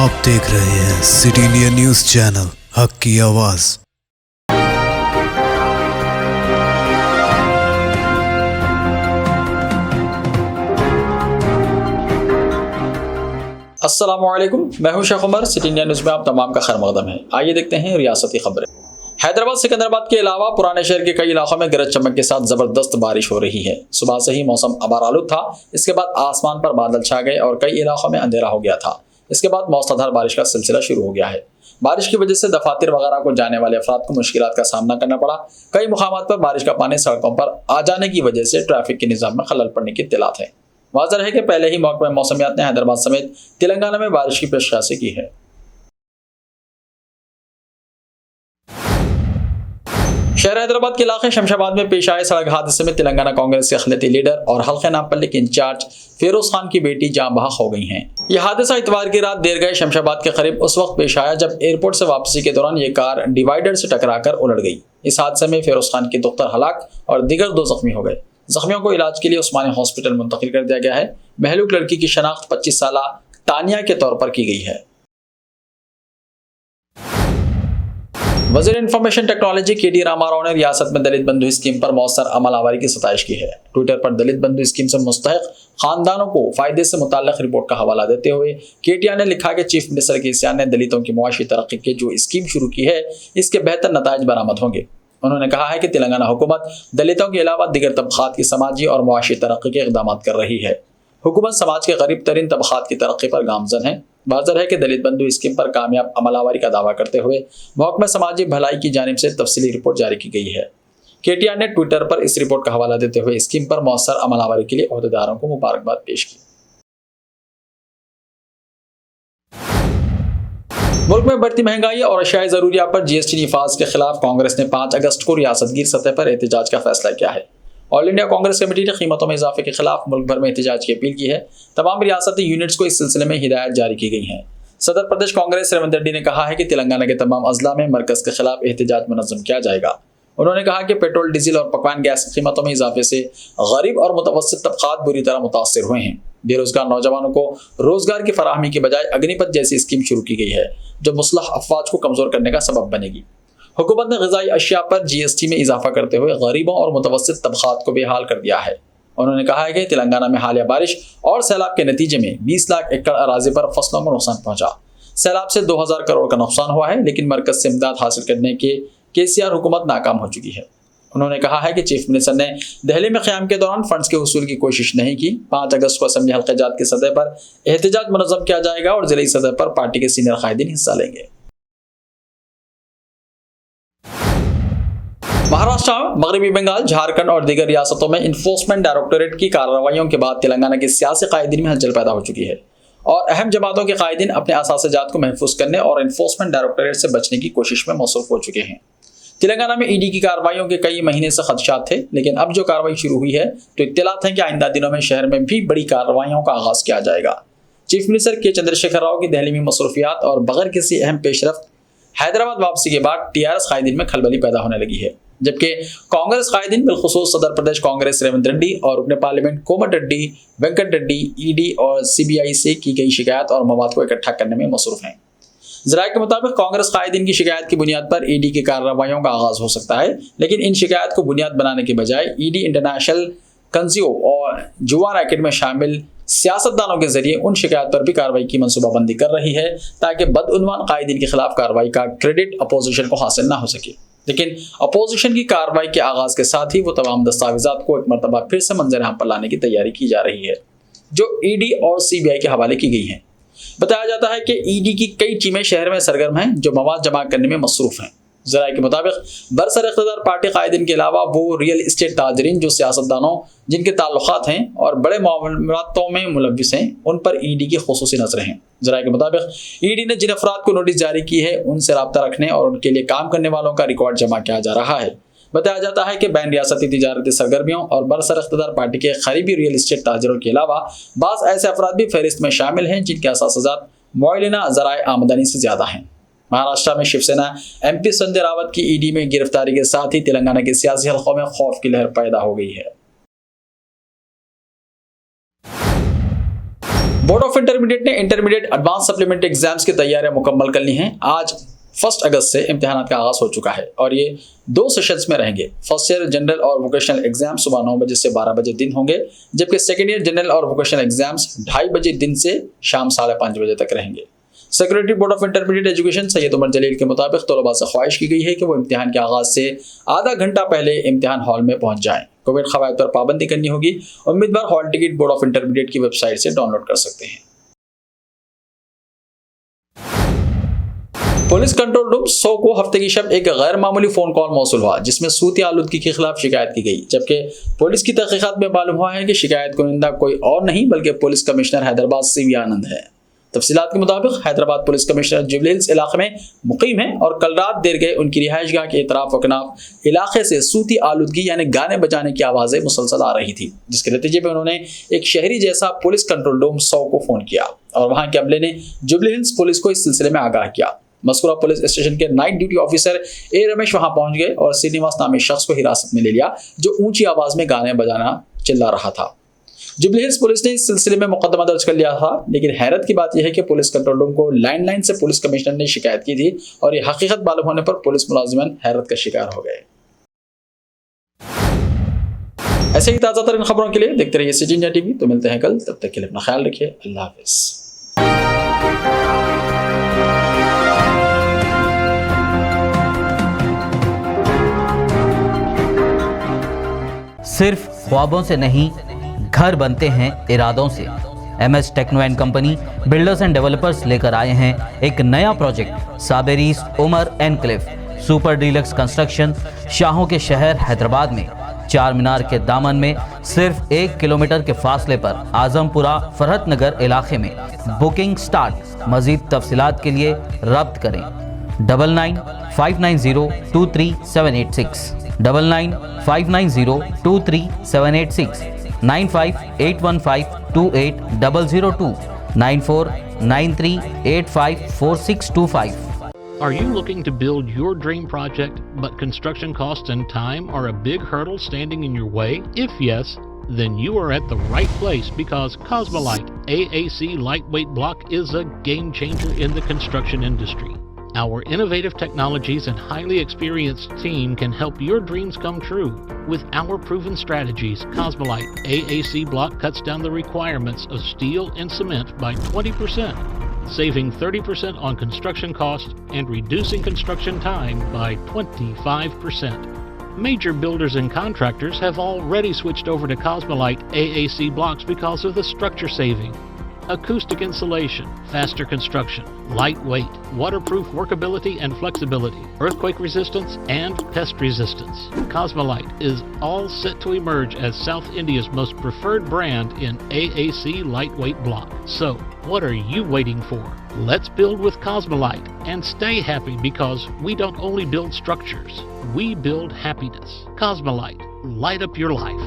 आप देख रहे हैं सिटी इंडिया न्यूज चैनल, हक की आवाज। अस्सलामुअलैकुम, मैं हूं Sheikh Umar. City India news में आप तमाम का खैर मकदम है। आइए देखते हैं रियासती खबरें। हैदराबाद सिकंदराबाद के अलावा पुराने शहर के कई इलाकों में गरज चमक के साथ जबरदस्त बारिश हो रही है। सुबह से ही मौसम अबार आलूद था। इसके बाद आसमान पर बादल छा गए और कई इलाकों में अंधेरा हो गया था। इसके बाद मौसलाधार बारिश का सिलसिला शुरू हो गया है। बारिश की वजह से दफातर वगैरह को जाने वाले अफराद को मुश्किलात का सामना करना पड़ा। कई मुकामात पर बारिश का पानी सड़कों पर आ जाने की वजह से ट्रैफिक के निज़ाम में खलल पड़ने की इत्तलात है। वाज़ेह है कि पहले ही महकमा मौसमियात ने हैदराबाद समेत तेलंगाना में बारिश की पेशकशी की है। शहर हैदराबाद के इलाके शमशाबाद में पेश आए सड़क हादसे में तेलंगाना कांग्रेस के अखिलती लीडर और हल्के नामपल्ली के इंचार्ज फिरोज खान की बेटी जाँ बहक हो गई हैं। यह हादसा इतवार की रात देर गए शमशाबाद के करीब उस वक्त पेश आया जब एयरपोर्ट से वापसी के दौरान ये कार डिवाइडर से टकराकर उलट गई। इस हादसे में फिरोज खान की दुख्तर हलाक और दीगर 2 जख्मी हो गए। जख्मियों को इलाज के लिए उस्मानी हॉस्पिटल मुंतकिल कर दिया गया है। महलूक लड़की की शनाख्त 25 साला तानिया के तौर पर की गई है। वज़ीर इंफॉर्मेशन टेक्नोलॉजी के.टी. रामाराव ने रियासत में दलित बंधु स्कीम पर मौसर अमल आवारी की सताइश की है। ट्विटर पर दलित बंधु स्कीम से मुस्तहिक खानदानों को फायदे से मुताल्लिक रिपोर्ट का हवाला देते हुए के.टी. ने लिखा कि चीफ मिनिस्टर के सियान ने दलितों की मुआशी तरक्की की जो स्कीम शुरू की है, इसके बेहतर नताइज बरामद होंगे। उन्होंने कहा है कि तेलंगाना हुकूमत दलितों के अलावा दिगर तबकात की समाजी और मुआशी तरक्की के इक़दाम कर रही है। हुकूमत समाज के गरीब तरीन तबकात की तरक्की पर गामजन है। वाज़ेह है कि दलित बंधु स्कीम पर कामयाब अमलावरी का दावा करते हुए महकमा समाजी भलाई की जानिब से तफसीली रिपोर्ट जारी की गई है। के.टी. ने ट्विटर पर इस रिपोर्ट का हवाला देते हुए स्कीम पर मौसर अमलावरी के लिए ओहदेदारों को मुबारकबाद पेश की। मुल्क में बढ़ती महंगाई और अशियाए ज़रूरियात पर GST नफाज के खिलाफ कांग्रेस ने 5 अगस्त को रियासतगीर सतह पर एहतजाज का फैसला किया है। ऑल इंडिया कांग्रेस कमेटी ने कीमतों में इजाफे के खिलाफ मुल्क भर में एहतजाज की अपील की है। तमाम रियासती यूनिट्स को इस सिलसिले में हिदायत जारी की गई हैं। सदर प्रदेश कांग्रेस रेवंत रेड्डी ने कहा है कि तेलंगाना के तमाम अजला में मरकज के खिलाफ एहतजाज मुनज़्ज़म किया जाएगा। उन्होंने कहा कि पेट्रोल, डीजल और पकवान गैस की कीमतों में इजाफे से गरीब और मुतवस्सित तबकात बुरी तरह मुतासर हुए हैं। बेरोजगार नौजवानों को रोजगार की फराहमी के बजाय अग्निपथ जैसी स्कीम शुरू की गई है जो मुस्लह अफवाज को कमजोर करने का सबब बनेगी। हुकूमत ने ग़िज़ाई अशिया पर GST में इजाफा करते हुए गरीबों और मुतवस्सित तबकात को बेहाल कर दिया है। उन्होंने कहा है कि तेलंगाना में हालिया बारिश और सैलाब के नतीजे में 20 लाख एकड़ अराज़ी पर फसलों को नुकसान पहुंचा। सैलाब से 2000 करोड़ का नुकसान हुआ है, लेकिन मरकज से इमदाद हासिल करने के KCR हुकूमत नाकाम हो चुकी है। उन्होंने कहा है कि चीफ मिनिस्टर ने दिल्ली में क़याम के दौरान फंड्स के वसूल की कोशिश नहीं की। 5 अगस्त को असम्बली हल्क़े जात की सतह पर एहतजाज मुनज़्ज़म किया जाएगा और ज़िली सतह पर पार्टी के सीनियर कायदीन हिस्सा लेंगे। महाराष्ट्र, मगरबी बंगाल, झारखंड और दीगर रियासतों में इन्फोर्समेंट डायरेक्टोरेट की कार्रवाइयों के बाद तेलंगाना के सियासी कायदीन में हलचल पैदा हो चुकी है और अहम जमातों के कायदीन अपने असासाजात को महफूज करने और इन्फोर्समेंट डायरेक्टोरेट से बचने की कोशिश में मसरूफ हो चुके हैं। तेलंगाना में ED की कार्रवाइयों के कई महीने से खदशात थे, लेकिन अब जो कार्रवाई शुरू हुई है तो इत्तलात है कि आइंदा दिनों में शहर में भी बड़ी कार्रवाइयों का आगाज किया जाएगा। चीफ मिनिस्टर के चंद्रशेखर राव की दिल्ली में मसरूफियात और बगैर किसी अहम पेशरफ्त हैदराबाद वापसी के बाद TRS कायदीन में खलबली पैदा होने लगी है, जबकि कांग्रेस कायदीन बिलखुसूस सदर प्रदेश कांग्रेस रेवंत रेड्डी और रुकने पार्लियामेंट कोमट रेड्डी, वेंकट रेड्डी ED और CBI से की गई शिकायत और मवाद को इकट्ठा करने में मसरूफ हैं। ज़राए के मुताबिक कांग्रेस कायदीन की शिकायत की बुनियाद पर ED की कार्रवाइयों का आगाज हो सकता है, लेकिन इन शिकायत को बुनियाद बनाने के बजाय ED इंटरनेशनल कंजियो और जुआ रैकेट में शामिल सियासतदानों के जरिए उन शिकायत पर भी कार्रवाई की मनसूबाबंदी कर रही है ताकि बदउनवान कायदीन के खिलाफ कार्रवाई का क्रेडिट अपोजिशन को हासिल न हो सके। लेकिन अपोजिशन की कार्रवाई के आगाज के साथ ही वो तमाम दस्तावेजात को एक मरतबा फिर से मंजर आम पर लाने की तैयारी की जा रही है जो ED और CBI के हवाले की गई हैं। बताया जाता है कि ED की कई टीमें शहर में सरगर्म हैं जो मवाद जमा करने में मसरूफ हैं। ज़राए के मुताबिक बरसर इख्तिदार पार्टी कायदीन के अलावा वो रियल इस्टेट ताजरीन जो सियासतदानों जिनके ताल्लुकात हैं और बड़े मामलातों में मुलव्विस हैं, उन पर ED की खुसूसी नजरें हैं। ज़राए के मुताबिक ED ने जिन अफराद को नोटिस जारी की है उनसे रब्ता रखने और उनके लिए काम करने वालों का रिकॉर्ड जमा किया जा रहा है। बताया जाता है कि बैन रियासती तिजारती सरगर्मियों और बरसर इख्तिदार पार्टी के करीबी रियल इस्टेट ताजरों के अलावा बाज़ ऐसे अफराद भी फहरिस्त में शामिल हैं जिनके असासाजात मुआयना ज़राए आमदनी से ज़्यादा हैं। महाराष्ट्र में शिवसेना MP संजय रावत की ED में गिरफ्तारी के साथ ही तेलंगाना के सियासी हलकों में खौफ की लहर पैदा हो गई है। बोर्ड ऑफ इंटरमीडिएट ने इंटरमीडिएट एडवांस सप्लीमेंट्री एग्जाम्स की तैयारियां मुकम्मल कर ली हैं। आज 1 अगस्त से इम्तिहान का आगाज हो चुका है और ये 2 सेशंस में रहेंगे। फर्स्ट ईयर जनरल और वोकेशनल एग्जाम सुबह 9 बजे से 12 बजे दिन होंगे, जबकि सेकेंड ईयर जनरल और वोकेशनल एग्जाम्स 2:30 बजे दिन से शाम 5:30 बजे तक रहेंगे। Secretary board of intermediate education Syed Umar Jalil के मुताबिक तलबा से ख्वाहिश की गई है कि वो इम्तिहान के आगाज से आधा घंटा पहले इम्तिहान हॉल में पहुंच जाएं। कोविड कवायद पर पाबंदी करनी होगी। उम्मीदवार hall ticket board of intermediate की वेबसाइट से डाउनलोड कर सकते हैं। पुलिस कंट्रोल रूम 100 को हफ्ते की शब एक गैर मामूली फोन कॉल मौसूल हुआ, जिसमें सूती आलूदगी के खिलाफ शिकायत की गई, जबकि पुलिस की तहकीकात में मालूम हुआ है कि शिकायत कुनिंदा कोई और नहीं बल्कि पुलिस कमिश्नर हैदराबाद CV आनंद है। तफसीलात के मुताबिक Hyderabad police commissioner jubilee hills इलाके में मुकीम है और कल रात देर गए उनकी रिहाइशगाह के इतराफ वकनाफ इलाके से सूती आलूदगी यानी गाने बजाने की आवाज़ें मुसलसल आ रही थी, जिसके नतीजे में उन्होंने एक शहरी जैसा पुलिस कंट्रोल रूम 100 को फ़ोन किया और वहाँ के अमले ने जुबली हिल्स पुलिस को इस सिलसिले में आगाह किया। मस्कुरा पुलिस स्टेशन के night duty officer A Ramesh वहां पहुंच गए और श्रीनिवास नामी शख्स को हिरासत में ले लिया, जो ऊंची आवाज में गाने बजाना चिल्ला रहा था। जुबली हिल्स पुलिस ने इस सिलसिले में मुकदमा दर्ज कर लिया था, लेकिन हैरत की बात यह है कि पुलिस कंट्रोल रूम को लैंडलाइन से पुलिस कमिश्नर ने शिकायत की थी और ये हकीकत मालूम होने पर पुलिस मुलाजिमन हैरत का शिकार हो गए। ऐसे ही ताज़ा तरीन खबरों के लिए देखते रहिए सिटी इंडिया TV। तो मिलते हैं कल, तब तक के लिए अपना ख्याल रखिए। अल्लाह हाफिज़। सिर्फ ख्वाबों से नहीं, घर बनते हैं इरादों से। MS techno and company builders and developers लेकर आए हैं एक नया प्रोजेक्ट साबेरीज Umar enclave super deluxe construction. शाहों के शहर हैदराबाद में चार मीनार के दामन में सिर्फ 1 किलोमीटर के फासले पर आजमपुरा फरहत नगर इलाके में। Booking start. मजीद तफसीलात के लिए रब्त करें 9959023786 9959023786 9581528002 9493854625। Are you looking to build your dream project, but construction costs and time are a big hurdle standing in your way? If yes, then you are at the right place, because Cosmolite AAC lightweight block is a game changer in the construction industry. Our innovative technologies and highly experienced team can help your dreams come true. With our proven strategies, Cosmolite AAC block cuts down the requirements of steel and cement by 20%, saving 30% on construction costs and reducing construction time by 25%. Major builders and contractors have already switched over to Cosmolite AAC blocks because of the structure saving. Acoustic insulation, faster construction, lightweight, waterproof workability and flexibility, earthquake resistance, and pest resistance. Cosmolite is all set to emerge as South India's most preferred brand in AAC lightweight block. So, what are you waiting for? Let's build with Cosmolite and stay happy, because we don't only build structures, we build happiness. Cosmolite, light up your life.